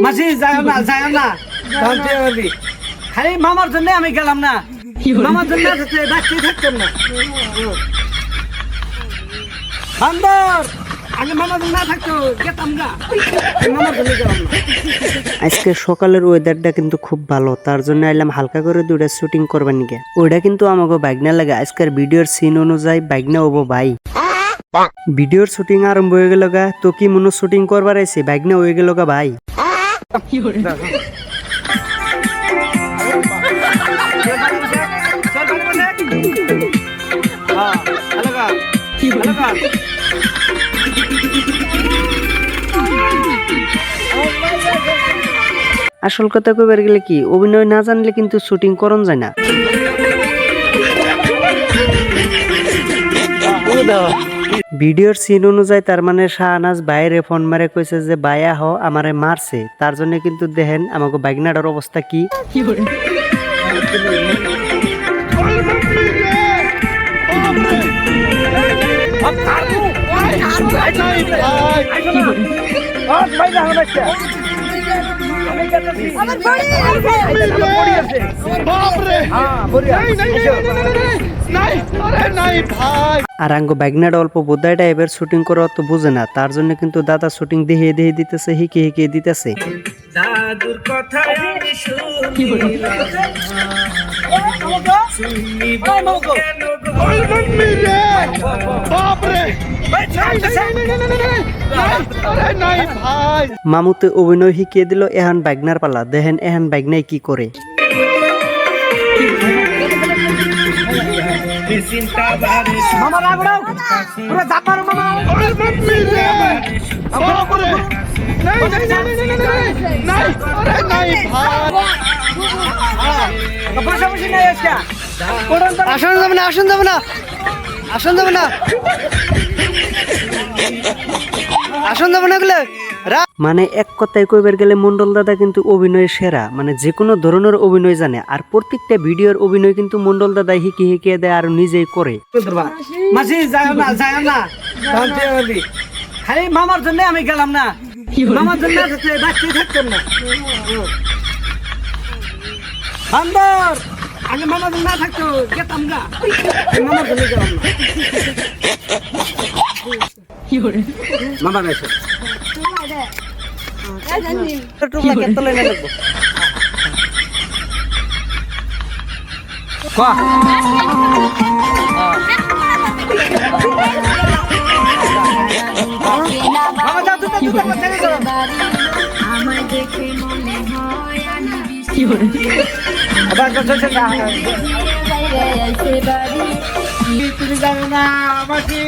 মাসি যাও না খালি মামার জন্য আমি গেলাম না, মামার জন্য বাচ্চা থাকতাম না। বান্দর আগে মামার জন্য না থাকতো গেতাম না, মামার জন্য গেলাম না। আজকে সকালের ওয়েদারটা কিন্তু খুব ভালো, তার জন্য আইলাম হালকা করে দুইটা শুটিং করবার নিকে। ওইটা কিন্তু আমাকে বাইকনা লাগে। আজকের ভিডিওর সিন অনুযায়ী বাইকনা হবো ভাই। ভিডিওর শুটিং আরম্ভ হয়ে গেল গা, তো কি মনে শুটিং করবার আইছে বাইকনা হয়ে গেল গা ভাই। আসল কথা কইবার গেলে কি, অভিনয় না জানলে কিন্তু শুটিং করন যায় না। ভিডিওর সিন অনুযায়ী তার মানে শাহনাজ বাইরে ফোন মারে কইছে যে বায়া হ আমারে মারছে, তার জন্য কিন্তু দেখেন আমাকে বাইকনাটার অবস্থা কি। আর আঙ্গো বাইকনাটা অল্প বোধাই টাইপের শুটিং করা তো বুঝে না, তার জন্য কিন্তু দাদা শুটিং দেখিয়ে দিতেছে, হিকে দিতেছে। দাদুর কথা আমি শুনি মামুতে অভিনয় শিখিয়ে দিল, এখন বাইকনার পালা। দেখেন এখন বাইকনাই কি করে। মানে এক কথায় কইবার গেলে মন্ডল দাদা কিন্তু অভিনয় সেরা, মানে যে কোনো ধরনের অভিনয় জানে। আর প্রত্যেকটা ভিডিওর অভিনয় কিন্তু মন্ডল দাদা হিকে দেয় আর নিজেই করে। মাসি যাও না খালি মামার জন্য আমি গেলাম না, মামার জন্য বাচ্চা থাকতাম না। বান্দর আগে মামার জন্য না থাকতো গেতাম না, মামার জন্য গেলাম না। মামা গেছে তুমি জানো না আমাকে